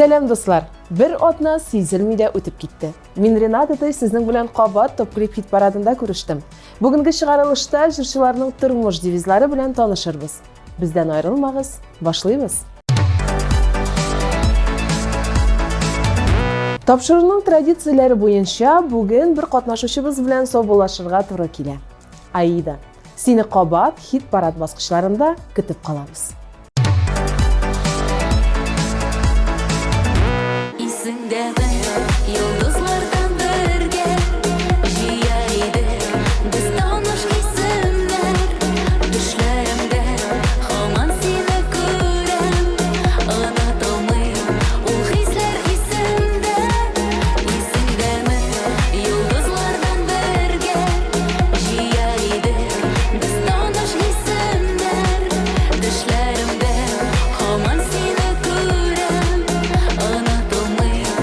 Selam dostlar. Bir otna sezilmede ötüp gitti. Min Renata'da sizning bilan Qobat Top Clip hit paradında ko'rishdim. Bugungi chiqarilishda jurchilarning turmush devizlari bilan tanishirmiz. Bizdan ayrilmag'iz, boshlaymiz. Topshiriqning traditsiyalari bo'yicha bugun bir qatnashuvchimiz bilan so'zlashishga to'g'ri keladi. Aida, seni Qobat hit parad bosqichlarida kutib qolamiz. Yıldızlardan birge jiyaydi biz tanış isimler düşlerimde hamon seni ko'ram unutamıyorum o hisler esimde esingdami yıldızlardan birge jiyaydi biz tanış isimler düşlerimde hamon seni ko'ram unutamıyorum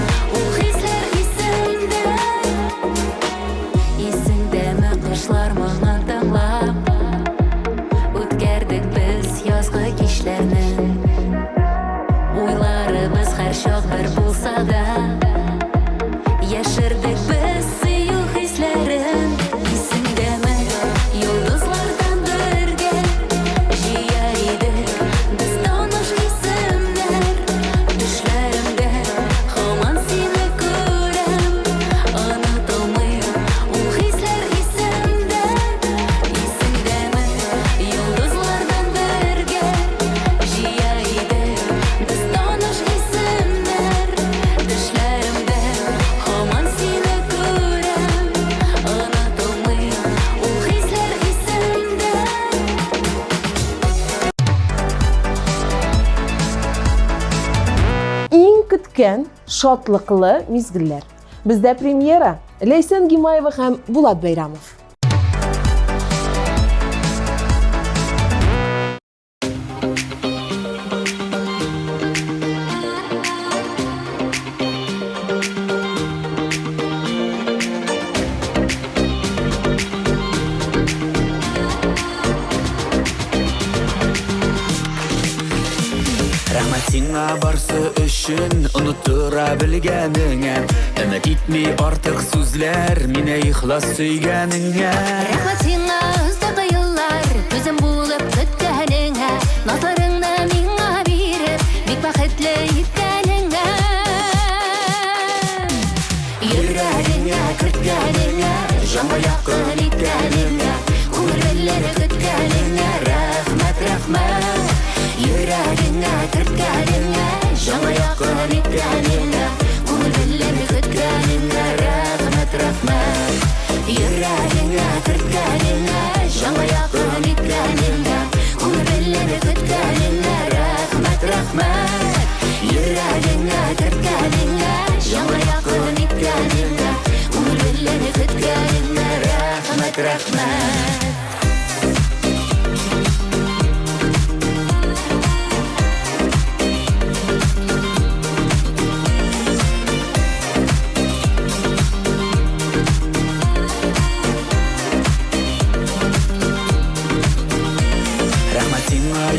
Kışlar bana damlap O'tkardik biz yozg'i kishlarni O'ylarimiz har shoh bir bo'lsa da Yashirdik biz suyuq hislarin Esingdami yulduzlardan birga jiyaydik biz tanish isimlar Tushlarimda hamon seni ko'ram Unutamıyorum o hislar Kutgan shotliqli mezgillar. Bizda premyera Laysan Gimayeva ham Bulat Bayramov. Rahmatinga barsı üçün unutura bilgenine Ümit etmey artık sözler mine ihlas söygenine Rahmatinga uzdaki yıllar Gözüm bulup kütkenine Nazarında minga birip Bik bakıtlı yitkenine Yüreğine kırtkenine Jamba yakın itkenine Umurları kütkenine Rahmet rahmet Yüreğine kırtkenine Jamba yakın itkenine Umurları kütkenine Rahmet rahmet Yüreğine kırtkenine Jamba yakın itkenine Umurları kütkenine Rahmet rahmet Yüreğine kırtkenine Jamba yakın itkenine Umurları kütkenine Rahmet rahmet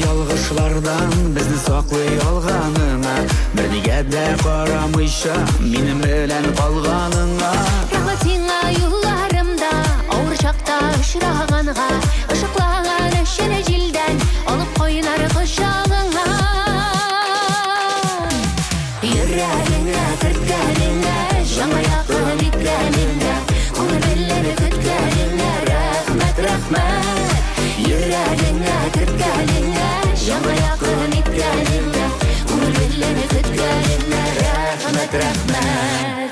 Yolg'ishlardan bizni saqlay olganına Bir nigada qaramayша mening bilan qolganingga Rahmatinga yo'llarimda Avur chaqda uchraganға Işıqlagan ishini jildan Olib qo'yinar qushog'ingga Yüreğine kırtkenine Jamba yaqin itkenine Umurları kütkenine Rahmet rahmet Yüreğine kırtkenine Jamba yakın itkenine Umurları kütkenine Rahmet rahmet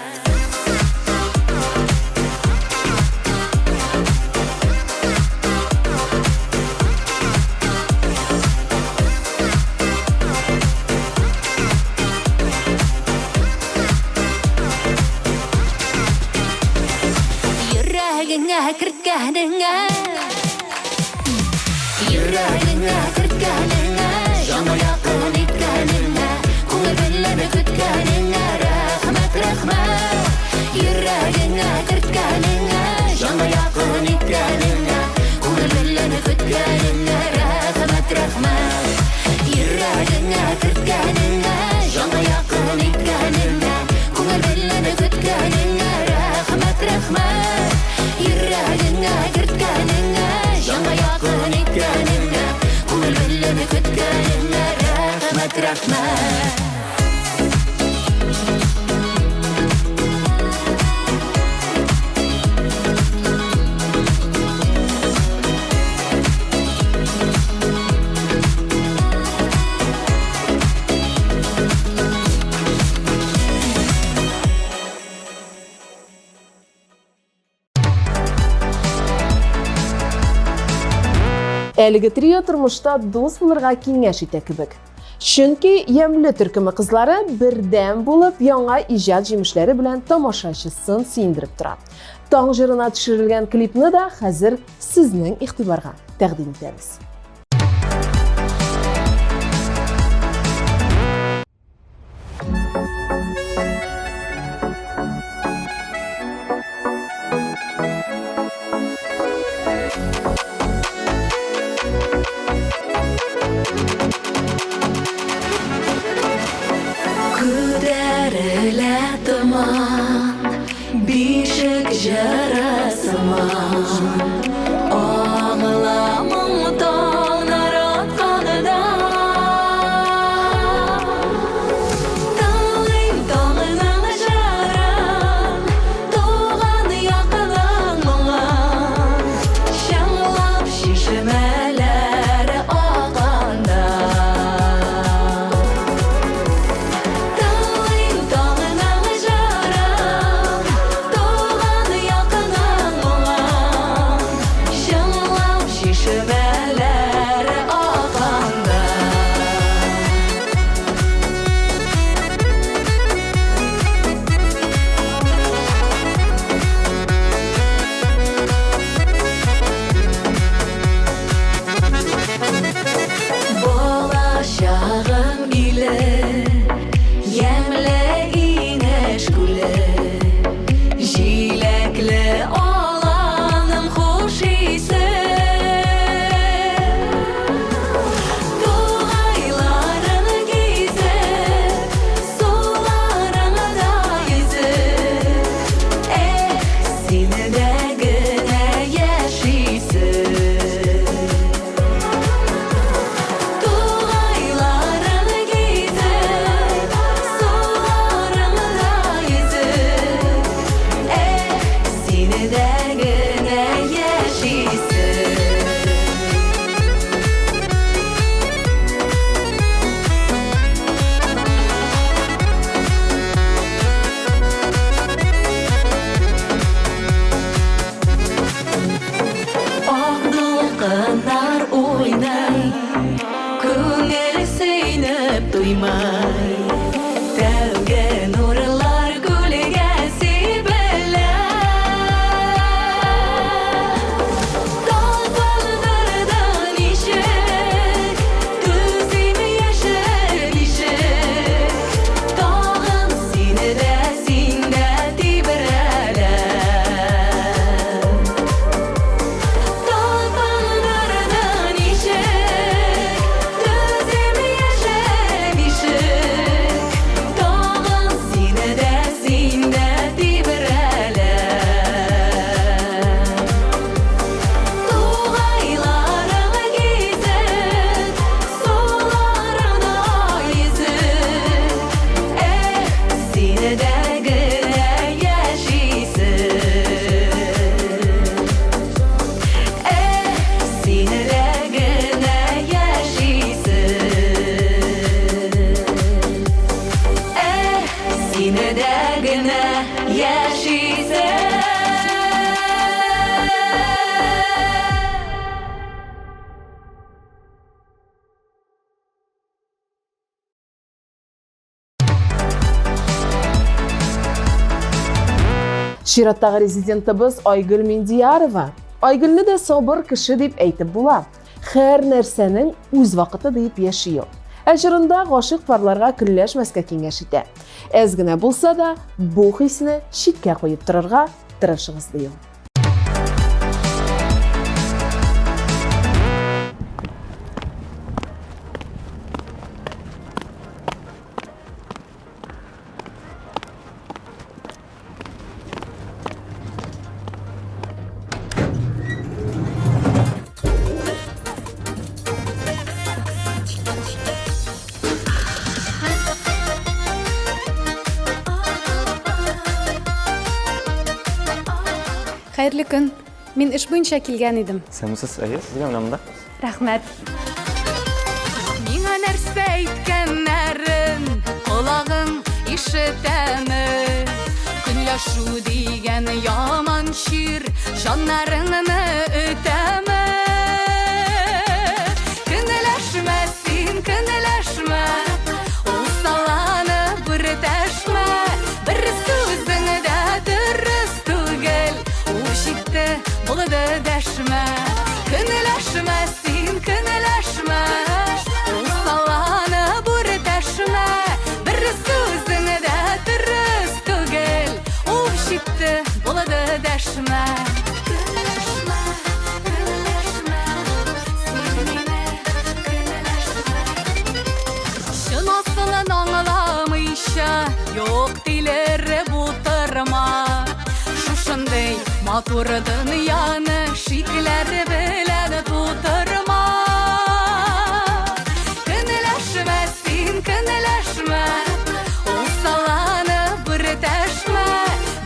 Yüreğine kırtkenine Yüreğine kırtkenine Jamba yakın itkenine Umurları kütkenine Rahmet rahmet Yüreğine kırtkenine Jamba yakın itkenine Umurları kütkenine Rahmet rahmet Yüreğine kırtkenine Jamba yakın itkenine rahmat. Әлеге трио тормышта дос булырга киңәш итә кебек. Чөнки ямьле төркеме кызлары бердәм булып яңа иҗат җимешләре белән тамашачысын сөендереп тора. Таң җырына төшерелгән клипны да хәзер сезнең игътибарга тәкъдим итәбез. Күтәрелә томан, бишек жарасыман, аңламың таңнар атқанында. Таңым таңыңнан жарам, туған яқының мұңын, шаңлап шешімәләр ағанда. Чираттагы резидентыбыз Айгөл Миндиярова. Айгөлне дә сабыр кеше дип әйтеп була. Һәр нәрсәнең үз вакыты дип яши ул. Әҗрында гашык парларга көнләшмәскә киңәш итә. Әз генә булса да, бу хисне читкә куеп торырга тырышыгыз ди ул. Xayrlı kun. Мен iş boyunca kelgan edim. Сәмсіз әйе, сізге өнімді. Рахмәт. Миңа нәрсә әйткәннәрен колагың ишетәме? Көнләшү дигән яман шир җаннарыңны үтәме? Көнләшмә син, көнләшмә, усалланы бер дәшмә, бер сүзең дә дөрес түгел, ушитте булды дәшмә. Көнләшмә син, көнләшмә, усалланы бер дәшмә, бер сүзең дә дөрес түгел, ушитте булды дәшмә. Көнләшмә, көнләшмә, син мине көнләшмә. Шынасылын аңламыйча, юк дилер бутырма. Шушындай матур дөньяны шикләр белән тутырма. Көнләшмә син, көнләшмә, усалланы бер дәшмә,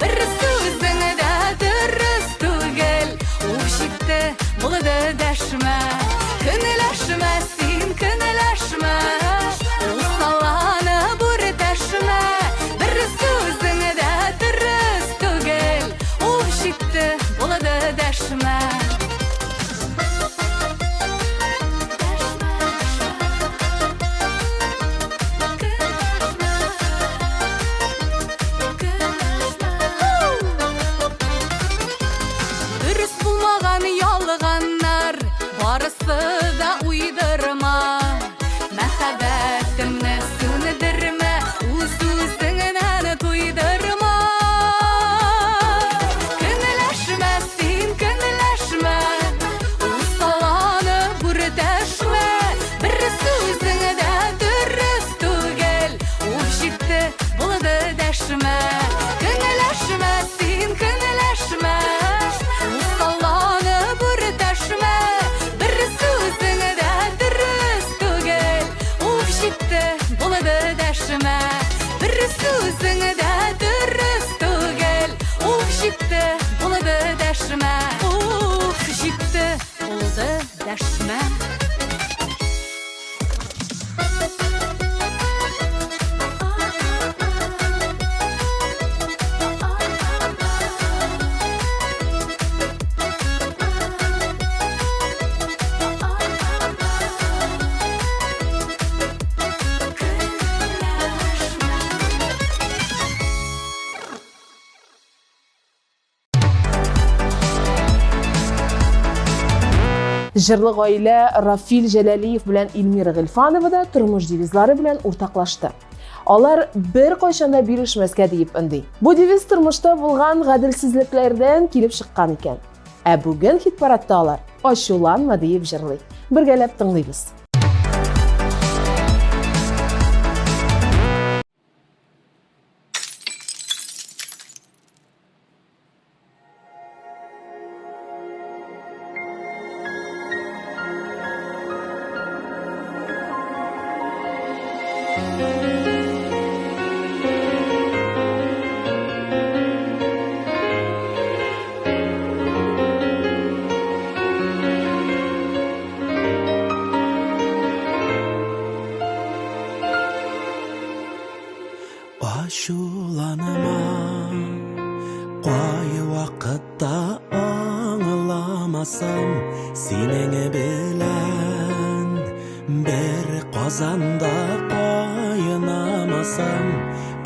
бер сүзең дә дөрес түгел, ушитте булды дәшмә. Көнләшмә син, көнләшмә, усалланы бер дәшмә, бер сүзең дә дөрес түгел, ушитте булды дәшмә. Дөрес булмаган ялганнар барысы да уйдырма. Мәхәббәтемне сүндермә, үз-үзеңнән туйдырма. Көнләшмә син, көнләшмә, усалланы бер дәшмә, бер сүзең дә дөрес түгел, ушитте булды дәшмә. Көнләшмә син, көнләшмә, усалланы бер дәшмә, бер сүзең дә дөрес түгел, ушитте булды дәшмә. Бер сүзең дә дөрес түгел, ушитте булды дәшмә. Ушитте булды дәшмә. Җырлы гаилә Рафил Җәләлиев белән Илмира Гыйльфанова да тормыш девизлары белән уртаклашты. Алар бер кайчанда бирешмәскә дип ынди. Бу девиз тормышта булган гаделсезлекләрдән килеп чыккан икән. Ә бүген хит-парадта алар ачуланма дип җырлый. Бергәләп тыңлыйбыз. Ачуланма, кай вакытта аңламасам, синең белән бер казанда кайнамасам,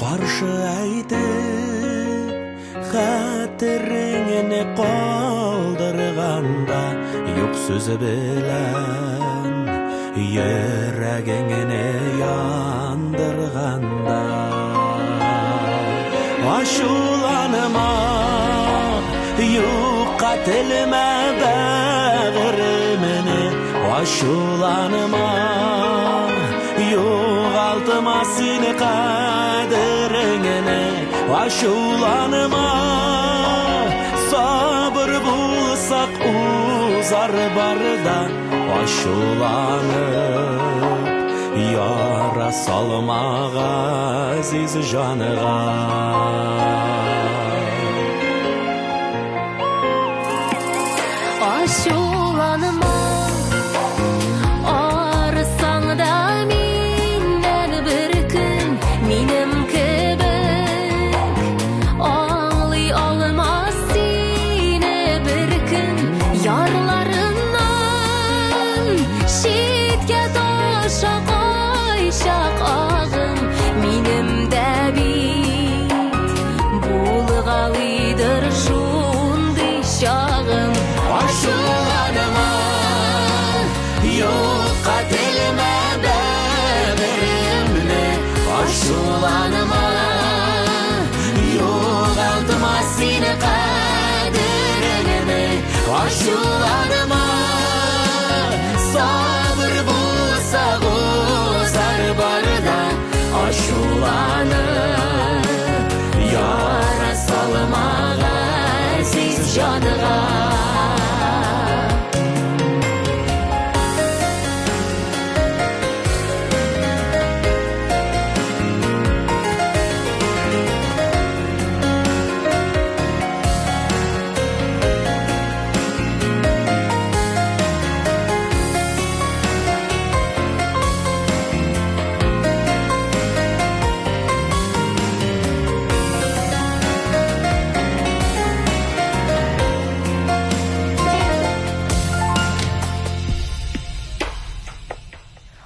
каршы әйтеп хәтереңне калдырганда, юк сүзе белән йөрәгеңне яндырганда. Ачуланма, юкка телмә бәгыремне. Ачуланма, югалтма сине кадереңне. Ачуланма, сабыр булсак узар барда. Ачуланып яра салмага азиз жаныга. Aşulanma arısan da minden bir gün minim kebek ağlay olmaz seni bir gün yarlarından şitke taşa koyşak ağım minim de bit bulgalıdır şundi şağım Aşulanma yok katilme beberimle Aşulanma yok altıma seni kaderini Aşulanma sabır bulsa gozar barda Aşulanı yara salmağa siz canığa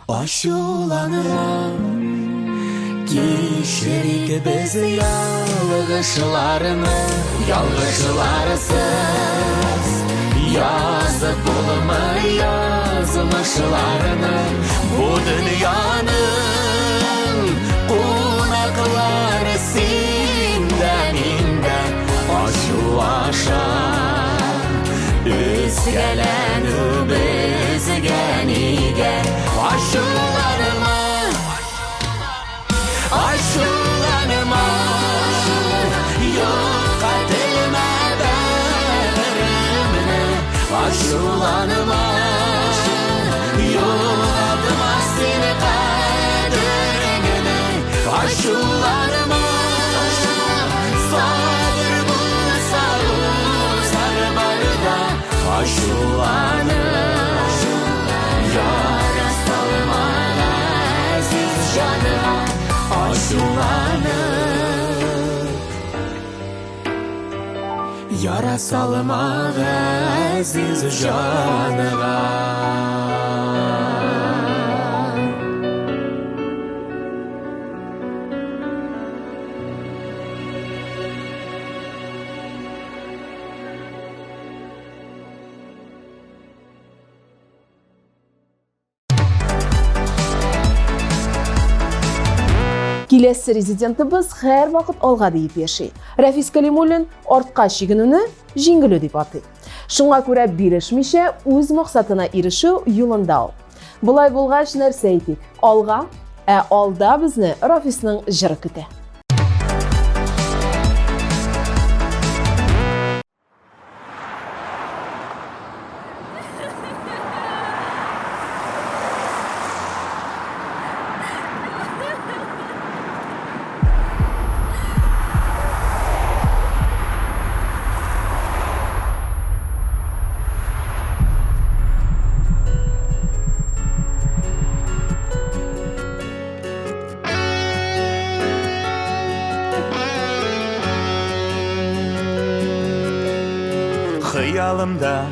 Aşulanma kişilik biz yalgışlarsız yazıp bulma yazmışlarını bu dünyanın konakları sinde minde aşu aşa üzgelen bizgenige Aşulanma Aşulanma yok katilme beberimle Aşulanma yok altıma seni kaderini Aşulanma sabır bulsa uzar barda Aşulanma yara salmağa siz canıma Aşulanır yara salmağa siz canıma Келесі резидентimiz her vaqt olg'a deyip yaşay. Rafis Kalimulin ortqa şiginini jingili deb ataydi. Şunga ko'ra birishmishe o'z maqsadına erishu yo'linda ol. Bulay bo'lg'ach narsa aytik. Olg'a, olda bizni Rafisning jiri kuta. Xıyalımda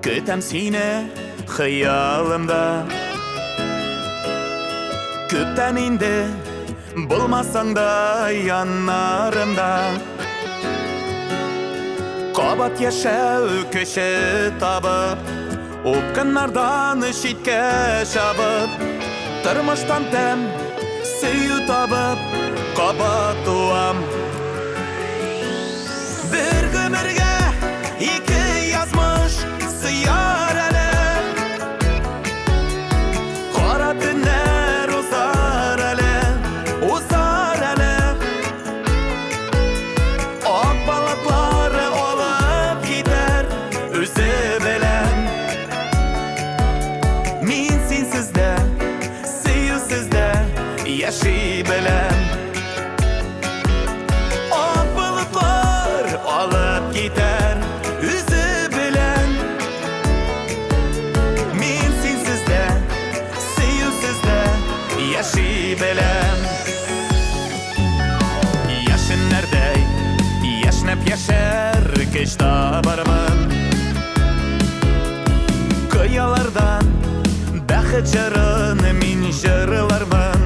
kütem seni xıyalımda Küpten indi bulmasan da yanlarımda Qabat yaşav köşe tabıp Opkanlardan şitke şabıp Tırmıştan tem suyu tabıp Qabat duam Bir gömürge iki yazmış sıyar ele Qara günler uzar ele Uzar ele Ak balıkları olup gider Özü bilen Min sensizde Sıyusuzda Yaşay bilen kech tabarman Kıyalardan bәхет жырын min жырылармын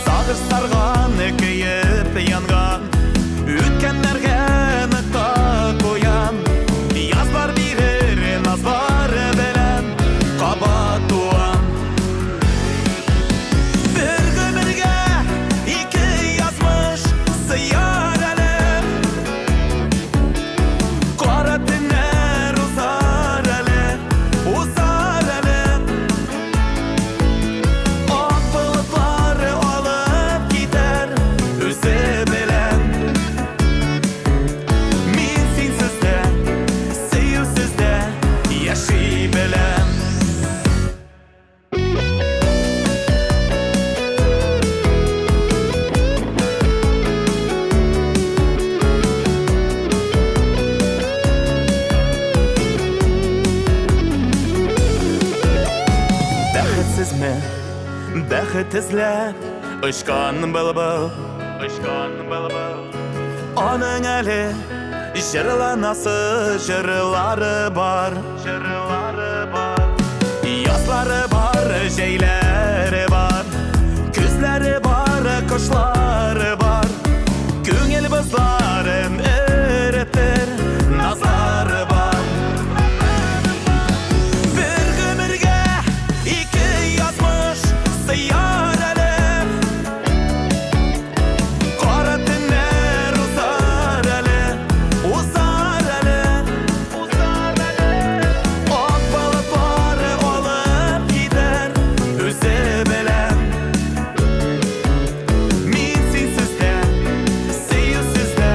Сағыш сарған күйіп янған Өткенлерге нықта қоям Язбар берер назбар белән Қабат туам Bir гөмірге ике язмыш сыяр әлі Қара түнер ұзар әлі Ақ бұлытлары алып кетер өзі білән Мен сенсізді, сүйеусізді яшай біләм Бәхетсізме, бәхет ізләп Ұшқан бұлбұл Оның әлі жырланасы жырлары бар Язлары бар, жейлері бар Күзлері бар, құшлары бар Көңіл бұзларын үрітір назары бар Bir гөмірге ике язмыш сыяр әлі Қара түнер ұзар әлі Ақ балытлары алып кетер өзі білән Мен сенсізді, сүйеусізді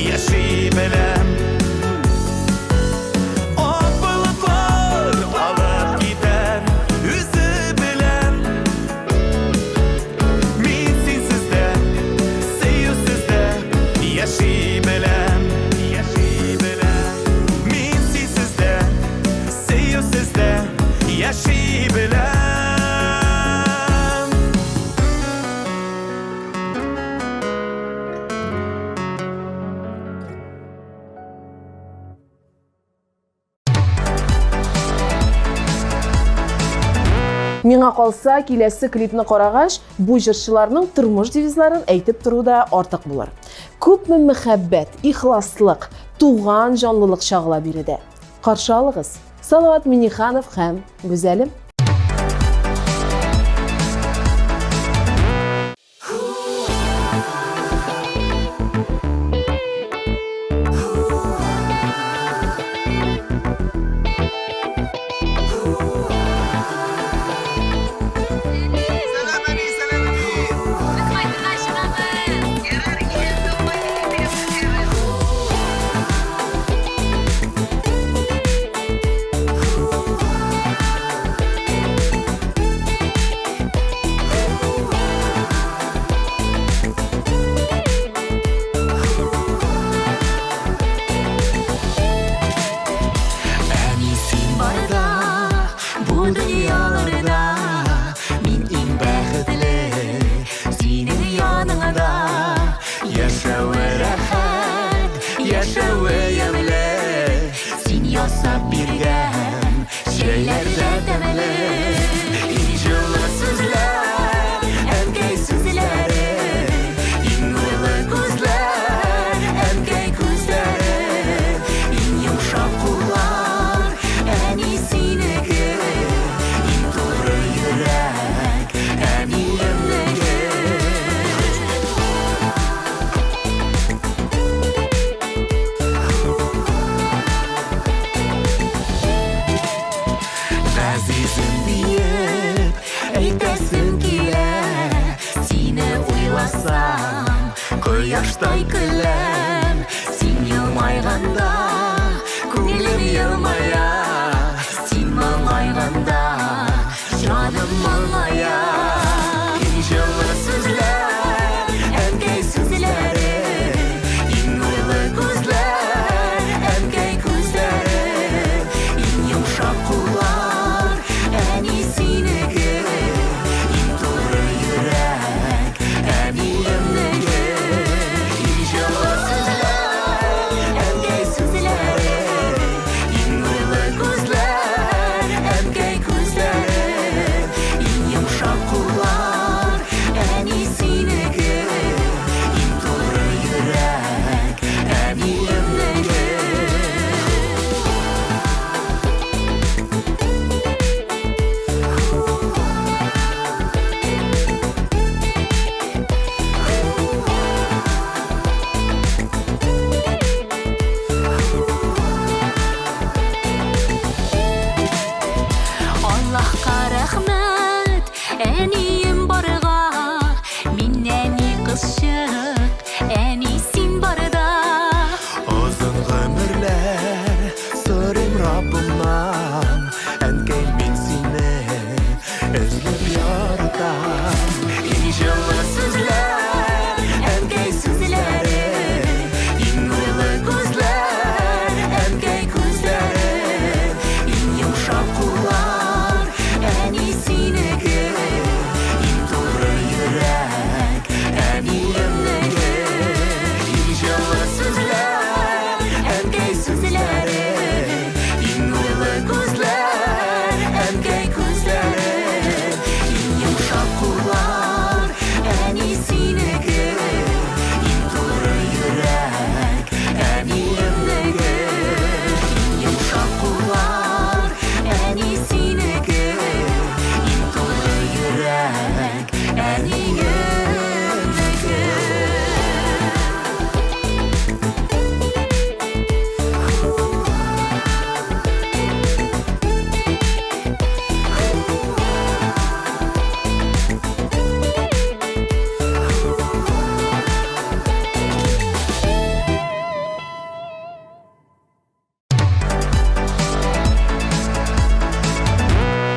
яшай біләм Ақ балытлар алып кетер өзі білән Мен сенсізді, сүйеусізді яшай біләм Мен сенсізді, сүйеусізді яшай біләм Миңа калса, киләсе клипны карагач, бу җырчыларның тормыш девизларын әйтеп тору да артык булыр. Күпме мәхәббәт, ихласлык, туган җанлылык чагыла биредә. Каршы алыгыз. Салават Миниханов һәм Гүзәлем. Кояштай көләм, син елмайганда, күңелем елмая. Син моңайганда, җаным моңая. Җылы сүзләр, әнкәй сүзләре, иң нурлы күзләр, әнкәй күзләре, иң йомшак куллар, әни синеке, иң туры йөрәк, әниемнеке. Җылы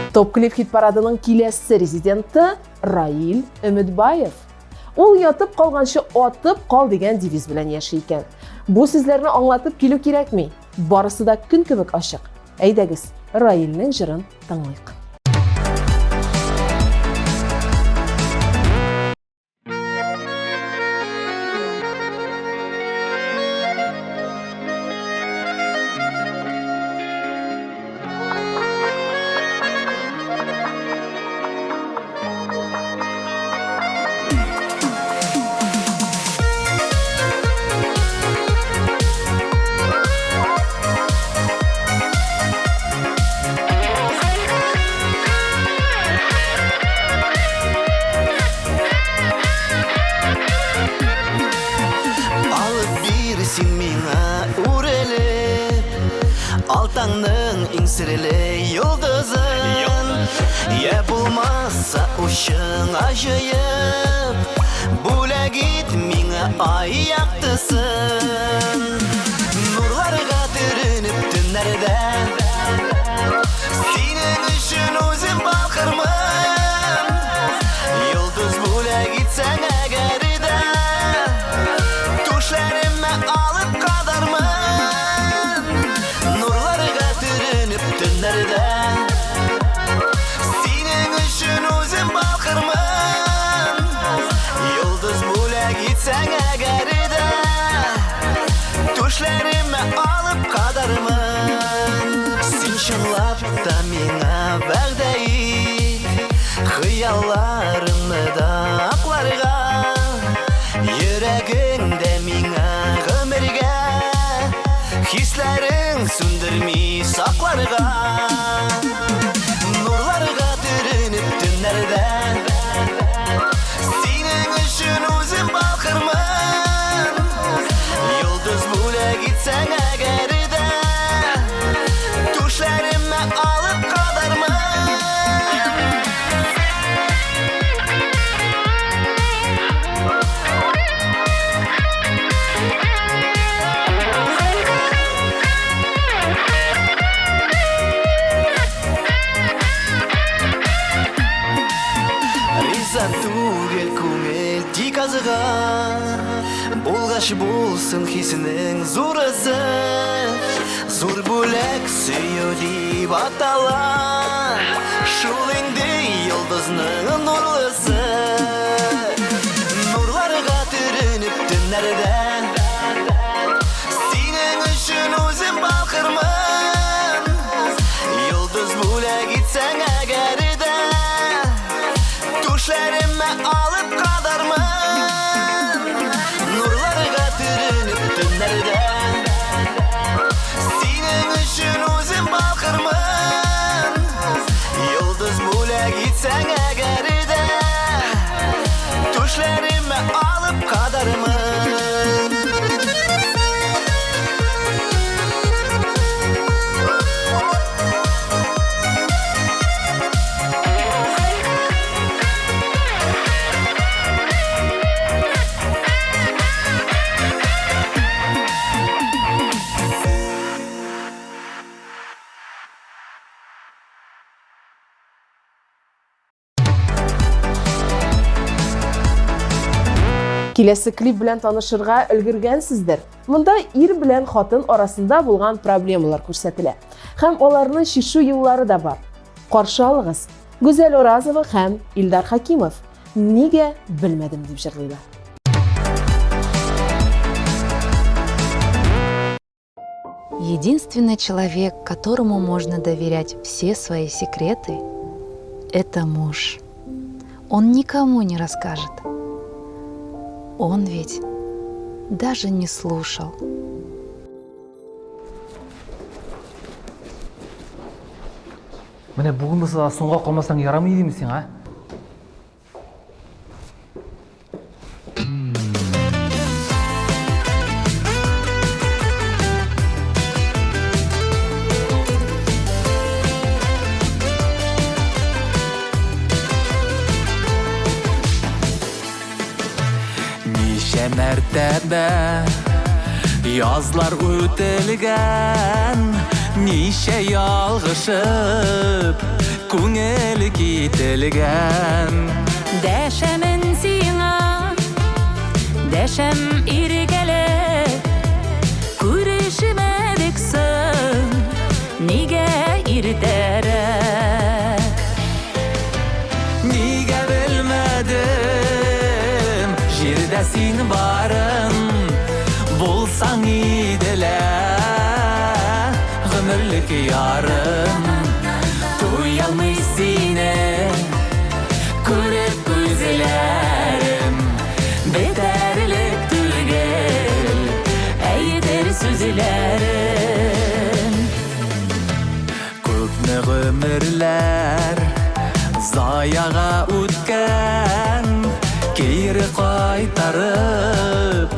Топ клип хит парадының киләсе резиденты Раил Өмөтбаев. Ул ятып калганчы атып кал дигән девиз белән яши икән. Бу сүзләрне аңлатып килү кирәкми. Барысы да көн кебек ачык. Әйдәгез, Раилнең җырын тыңлыйк. Алтаңның иңсірілі йылдызын Я булмаса ушың ажыйып Бүләк ит миңа ай яктысын Нурларга төренеп түннәрдә Синең өчен үзем балкырмын Йылдыз бүләк итсәң әгәр дә Түшләремә алып кадармын Синең өчен үзем балкырмын Йылдыз бүләк итсәң әгәр дә Түшләремә алып кадармын Син чынлап та миңа вәгъдә ит Хыялларымны да акларга Йөрәгеңдә миңа гомергә Хисләрең сүндерми сакларга Нурларга төренеп түннәрдә Синең өчен үзем балкырмын Йылдыз бүләк итсәң әгәр дә Түшләремә алып кадармын Түгел күңел тик азыган Булгач булсын хисенең зурысы Зур бүләк сөю дип атала Шул инде йылдызның нурлысы Нурларга төренеп түннәрдә Синең өчен үзем балкырмын Йылдыз бүләк итсәң әгәр дә Түшләремә алып кадармын Нурларга төренеп түннәрдә Синең өчен үзем балкырмын Йылдыз бүләк итсәң әгәр дә Түшләремә алып кадармын Киләсе клип белән танышырга өлгергәнсездер. Монда ир белән хатын арасында булган проблемалар күрсәтелә. Һәм аларны чишү юллары да бар. Каршы алыгыз. Гүзәл Оразова һәм Илдар Хакимов. Нигә белмәдем дип җырлыйлар. Единственный человек, которому можно доверять все свои секреты, это муж. Он никому не расскажет. Он ведь даже не слушал. Менә бүген булса соңга калмасаң ярамый димме син, а? Мәртәбә язлар үтелгән, ничә ялгышып көңіл кетілген. Дәшәмен сиңа, дәшәм иргәле, күрешмәдексең, нигә иртәрәк? Нигә белмәдем, җирдә син барым, булсаң иделә, гомерлек ярым. Туялмый сине, күреп күзләрем, бетәрлек түгел, әйтер сүзләрем. Күпме гомерләр заяга үткән, кире кайтарып,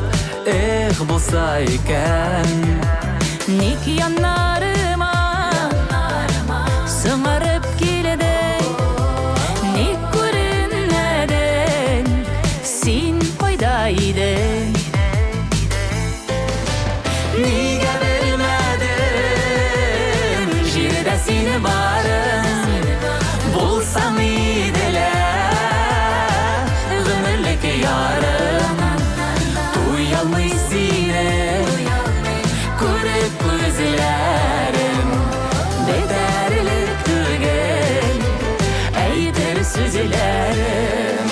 булса икән. Ник яннарыма сыңарып килде, ник күренмәдең, син кайда идең? Нигә белмәдем, җирдә син барым, булсаң иделә, гомерлек ярым. Туялмый сине, күреп күзләрем, бетәрлек түгел, әйтер сүзләрем.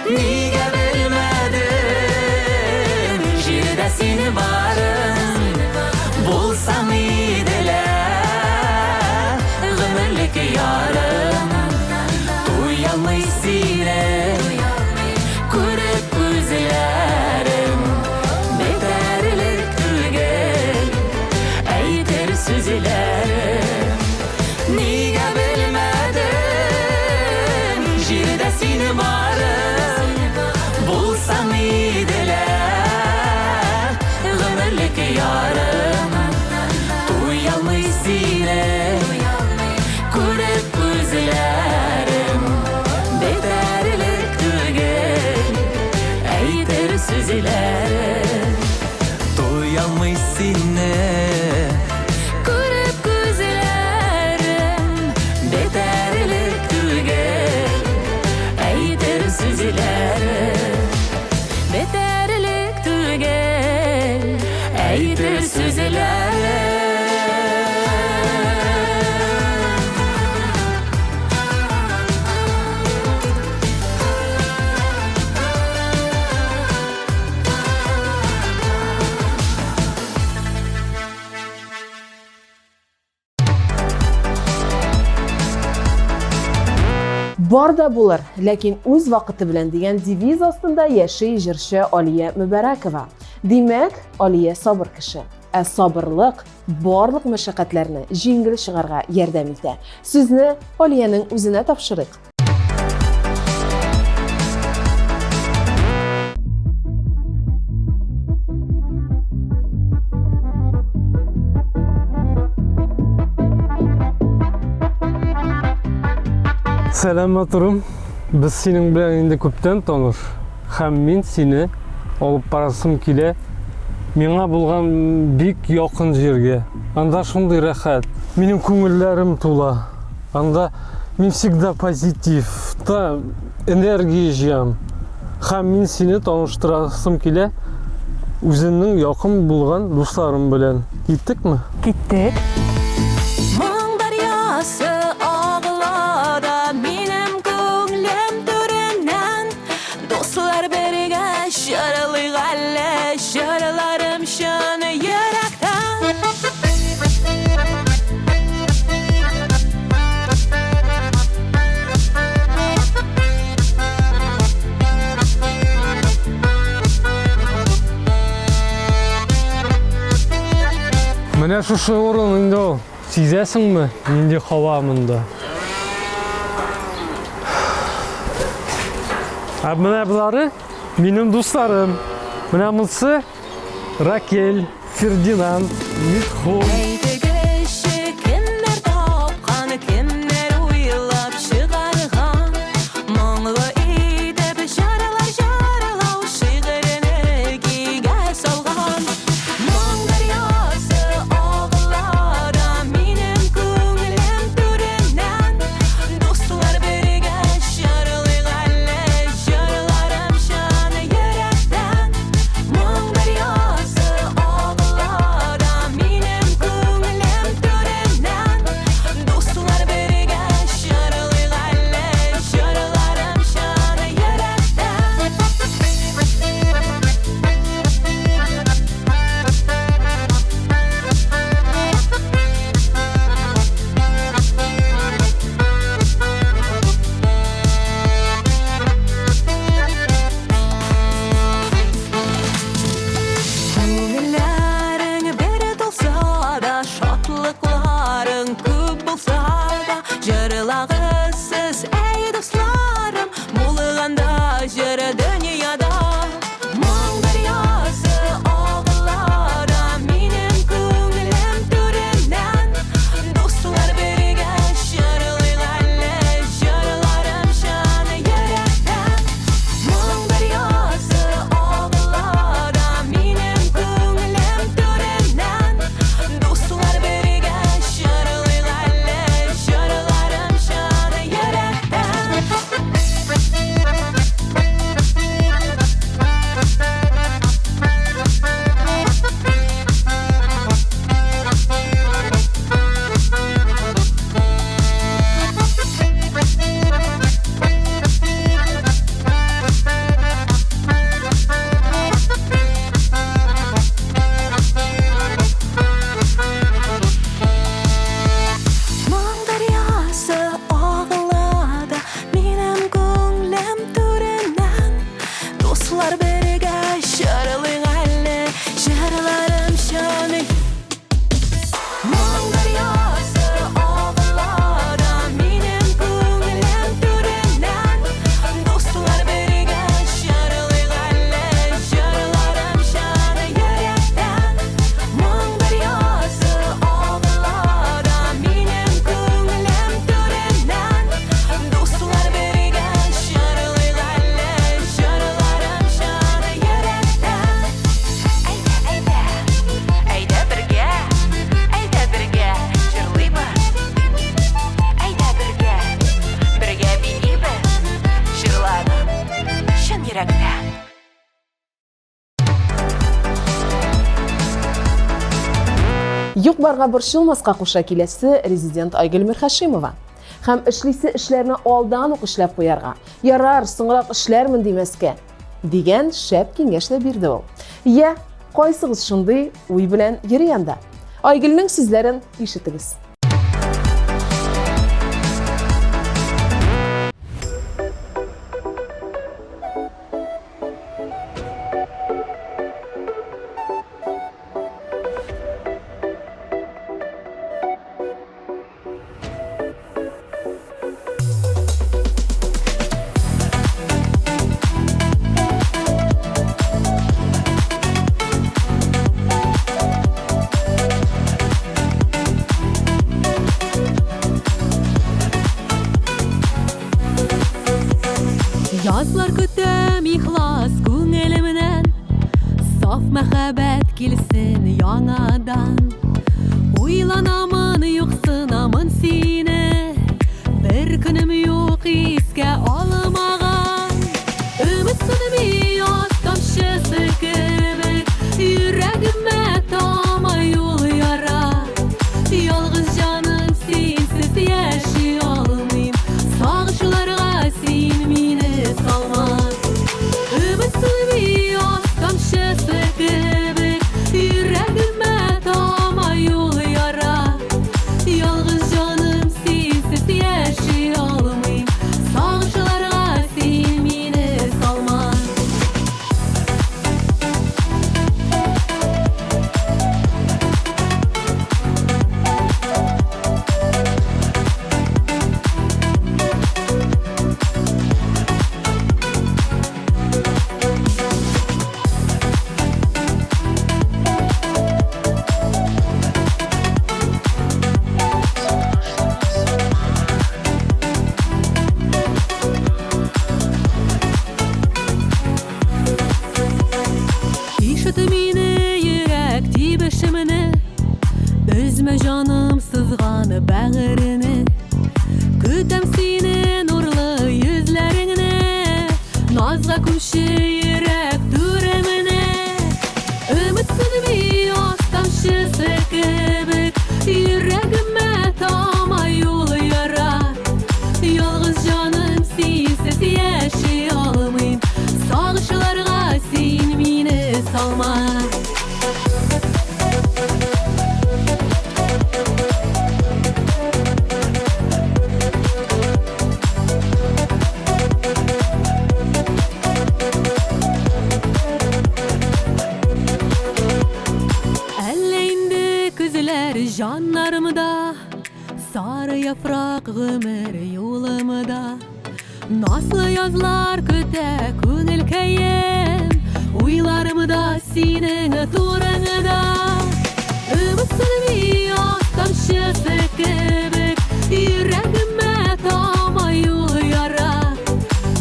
Нигә белмәдем, җирдә син барым, булсаң иделә, гомерлек ярым. Туялмый сине, күреп күзләрем, бетәрлек түгел, әйтер сүзләрем. Нигә белмәдем, җирдә син барым, булсаң иделә, гомерлек ярым. Туялмый сине, күреп күзләрем, бетәрлек түгел, әйтер сүзләрем. Туялмый сине, Күреп күзләрем, бетәрлек түгел, әйтер сүзләрем. бетәрлек түгел, әйтер сүзләрем. Бар да булыр, ләкин үз вакыты белән дигән девиз астында яши җырчы Алия Мөбәрәкова. Димәк, Алия сабыр кеше. Ә сабырлык барлык мәшәкатьләрне җиңел чыгарга ярдәм итә. Сүзне Алияның үзенә тапшырыйк. Сәләмәтурым, без синең белән инде күптән таныш. Һәм мин сине алып барасым килә миңа булган бик якын җиргә. Анда шундый рәхәт, минем күңелләрем тула. Анда мин всегда позитив, та энергия җыям. Һәм мин сине таныштырасым килә үземнең якын булган дусларым белән. Киттекме? Киттек. Моң дарьясы ағлада минем күңлем түреннән, дуслар бергә шарылый әллә, шарыларым шын йөрәктән. Менә шушы урын инде ул. Сизәсеңме? Нинди һава монда. Ә менә булары минем дусларым. Менә монсы Ракель, Фердинанд, Митху. Әйтегезче, кемнәр тапкан, кемнәр уйлап чыгарган. Юк барга борчылмаска куша киләсе резидент Айгөл Мирхашимова. Һәм эшлисе эшләрне алдан ук эшләп куярга, ярар, соңрак эшләрмен димәскә дигән шәп киңәш тә бирде ул. Я, кайсыгыз шундый уй белән йөри анда? Айгөлнең сүзләрен ишетегез. Yazlar көтәм ихлас күңелемнән, саф мәхәббәт килсен яңадан. Уйланамын, юксынамын сине, бер көнем юк искә алмаган. Өметсенми яз тамчысы кебек, йөрәгемә тамай юл яра. Ялгыз җаным синсез яши алмыйм, сагышларга син мине салма. Өметсенми яз тамчысы кебек, йөрәгемә тамай юл яра. Ялгыз җаным синсез яши алмыйм, сагышларга син мине салма. Ишет мине йөрәк тибешемне, өзмә җаным сызган бәгырене. Көтәм сине нурлы йөзләреңне, назга күмче йөрәк түременә. Өметсенми яз тамчысы кебек, йөрәгемә тамай юл яра. Ялгыз җаным синсез яши алмыйм, сагышларга син мине салма. Әллә инде күзләр җаннарымда, сары яфрак гомер юлымда. Наслы язлар көтә күңел кәем, уйларымда синең турыңда. Өметсенми яз тамчысы кебек, йөрәгемә тамай юл яра.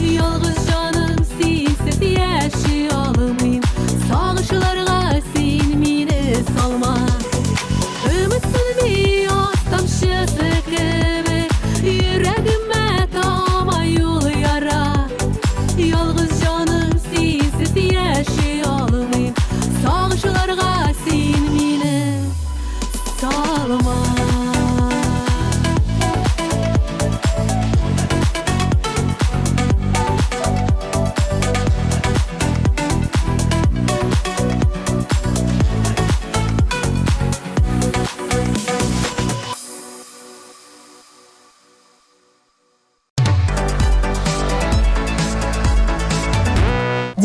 Ялгыз җаным синсез яши алмыйм, сагышларга син мине салма. Өметсенми яз тамчысы кебек, йөрәгемә тамай юл яра. Ялгыз җаным синсез яши алмыйм, сагышларга син мине салма.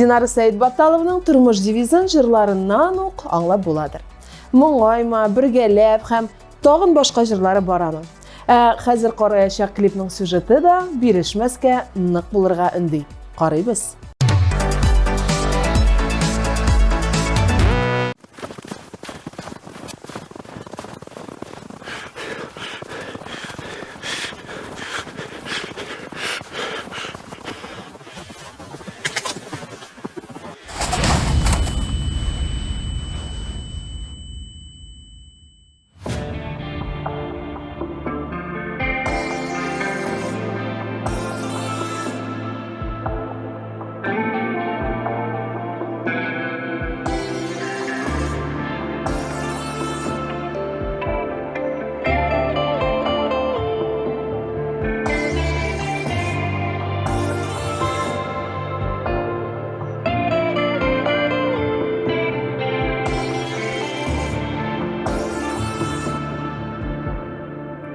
Динара Сәйд Батталовның тормыш девизын җырларыннан ук аңлап буладыр. Моңайма, бергәләп һәм тагын башка җырлары барамы. Хәзер караячак клипның сюжеты да бирешмәскә нык булырга өнди. Карыйбыз.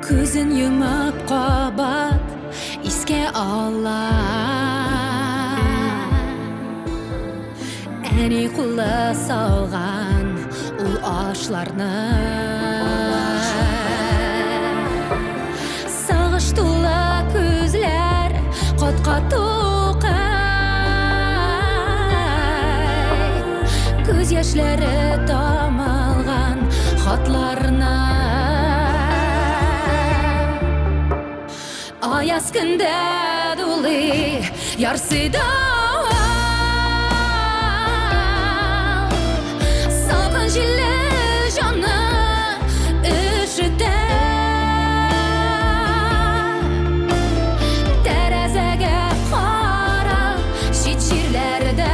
Көзін юмып қабат еске ала Әне құлы салған ұл ашларны Сағыш тұлы көзлер Қотқа тоқай Көз яшьләре тамалған хатларына Аяз күндә дулы ярсыда Салқын җилле җанны өшетә Тәрәзәгә кара чит җирләрдә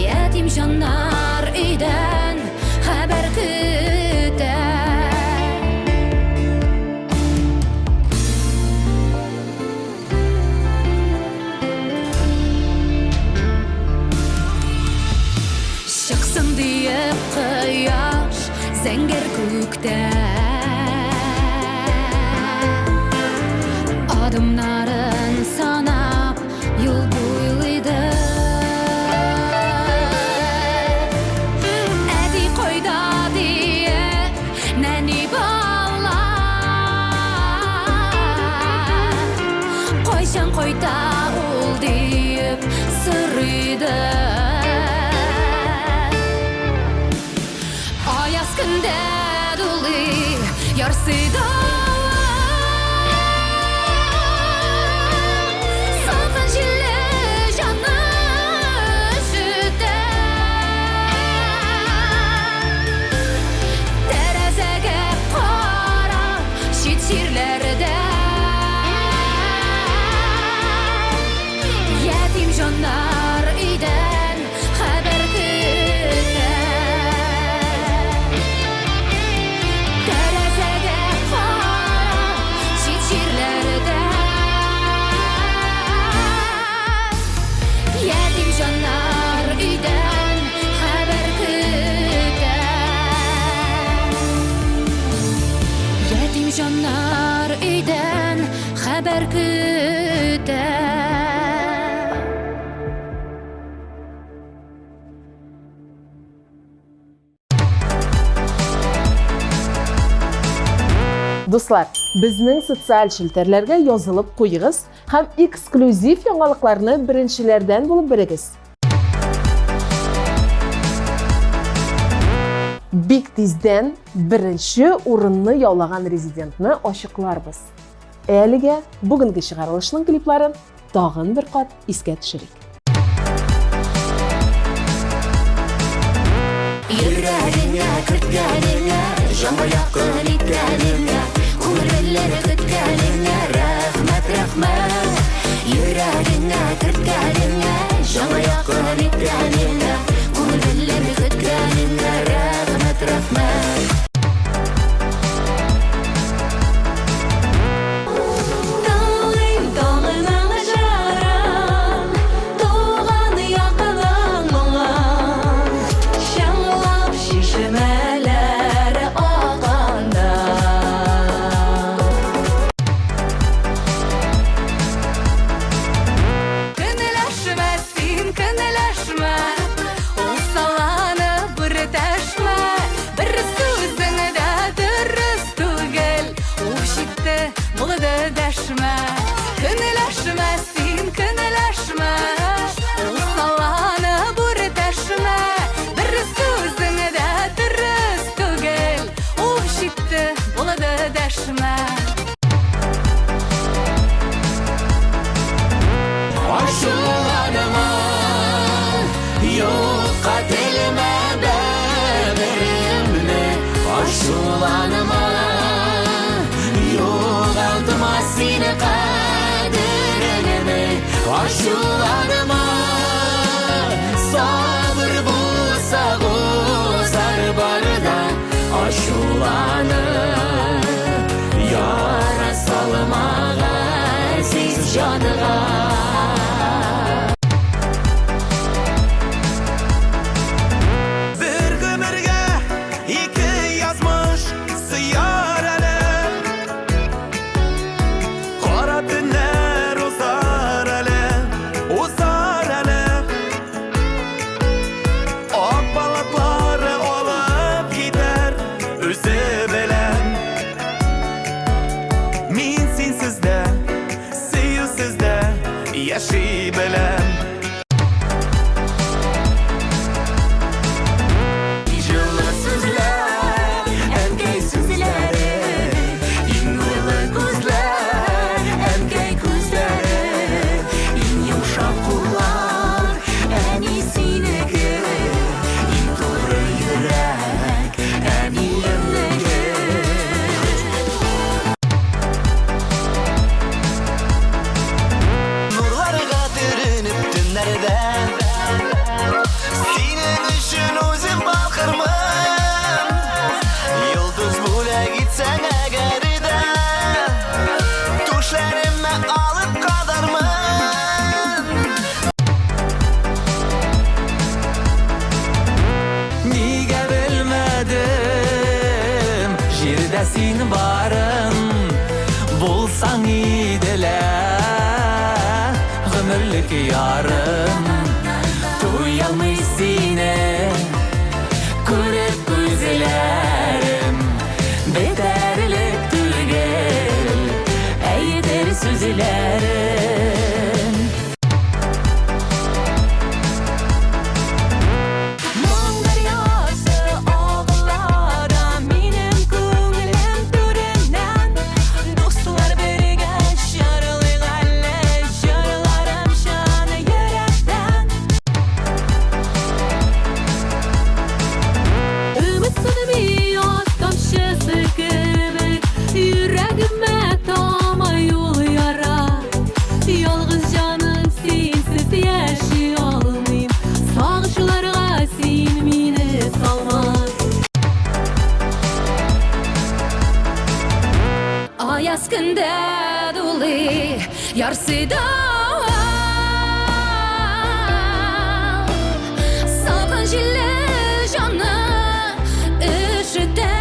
Ятим җаннар өйдән хәбәр көтә Чыксын диеп кояш зәңгәр күктә Адымнарын санап юл буйлыйды Әти койда диеп нәни бала Койчан койта ул диеп сырыйды Аяз күндә дулы ярсыда Салқын җилле җанны өшетә Тәрәзәгә кара чит җирләрдә Ятим җаннар өйдән хәбәр көтә Тәрәзәгә кара чит җирләрдә Ятим җаннар өйдән хәбәр көтә Ятим җаннар өйдән хәбәр көтә Дуслар, безнең социаль шелтәрләргә язылып куегыз һәм эксклюзив яңалыкларны беренчеләрдән булып берегез. Бик тиздән беренче урынны яулаган резидентны ачыкларбыз. Әлегә бүгенге чыгарылышның клипларын тагын бер кат искә төшерик. Йөрәгеңә керткәнеңә, җанга якын иткәнеңә, күңелләре көткәнеңә, рәхмәт, рәхмәт. Йөрәгеңә керткәнеңә, җанга якын иткәнеңә, күңелләре көткәнеңә, рәхмәт, рәхмәт. Aşulanma sabır bulsa gozar barda aşulanır yara salmağa siz canığa bir gömürge iki yazma Niye bilmedim Jirde sin barın Bulsan idile Gümürlük yarım Duyalmış seni Kürüp gözlerim Beterlik tügel Eydir sözlerim Mağlar yası ağlara Benim kümlüm türünden Dostlar birge şarlı galle Şarlarım şanı yürekten Ümitsini bir yoz tamşısı gibi Yüreğime tama yol yara Yalğız canım sensiz yaşayalmayım Sağışlarga sen meni salma Ayaz künde dolu yarsıda Salgın jille canı üşüde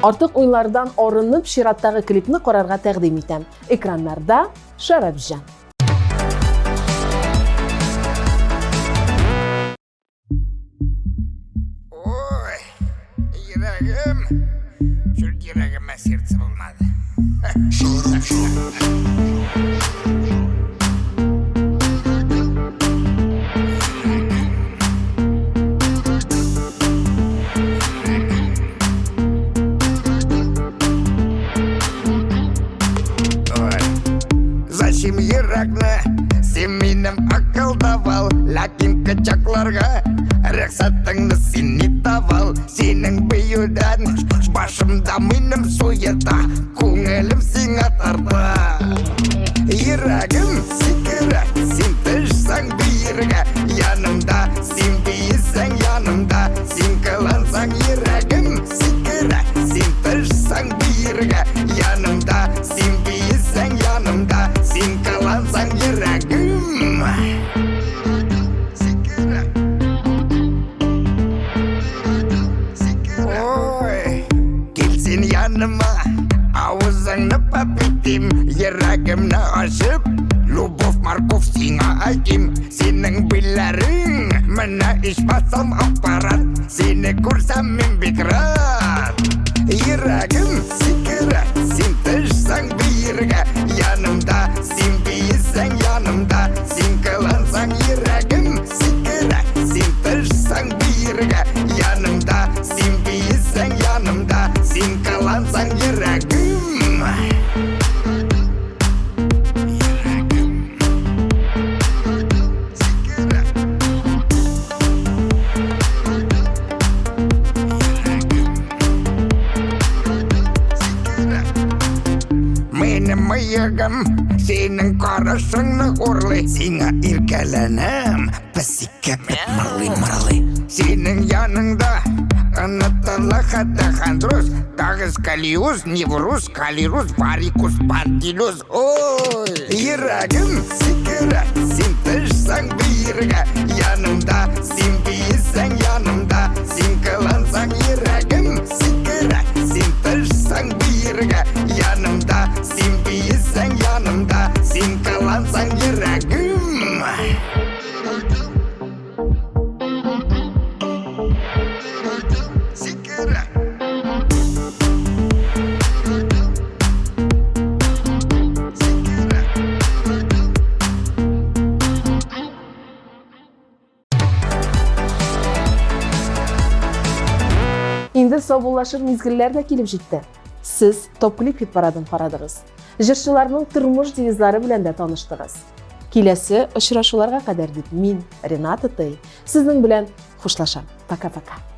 Artık oyunlardan orunub Şiratdagi klipni ko'rarga taqdim etam. Ekranlarda Sharabjan. Ой, yüreğim, şu yüreğime sertsi bulmadı. Ой, зачем yüreğine, sen benim akılda val, lakin kaçaklarga Рексатыңды сен не тавал, сенің бүйірден Башымда менің суета, көңілім сен атарда Ерегім секірі, сен түшсің бүйірге Янымда, сен бейісің янымда Сен қылансаң ерегім секірі, сен түшсің бүйірге Янымда, сен бейісің янымда Сен қылансаң ерегім Yanıma Ağzını papitim Yüreğimni açıp Любовь Markov сиңа айтим Сенің билерің Мені ішпасам аппарат Сені көрсем мен бекрат Yüreğim секірі Сен түшсің бүйірге Янымда Сен бейісің янымда Сен қылансаң yüreğim секірі Сен түшсің бүйірге Янымда Сен бейісің янымда Сен қылансаң yüreğim Менің миығым сенің қарашыңны ұрлы Сеңа еркеленім пісікке бет мырлы Сенің яныңда ұнытылы хатты хандрус Тағыз калиус, неврус, калирус, варикус, пантилус Ой, ерегім секірі Сен түшсің бүйірге Янымда, сен бейісің янымда Сен қылансаң ерегім секірі Сен түшсің бүйірге Янымда, сен бейісің янымда Сен қылансаң ерегім Endi sobullaşır mezgillar da kelib jetdi. Siz Top Clip hit paradini qaradingiz. Jırçılarning turmush devizlari bilan da tanishdingiz. Kelasi uchrashuvlarga qadar deb men Renata Tay sizning bilan xo'shlasham. Paka-paka.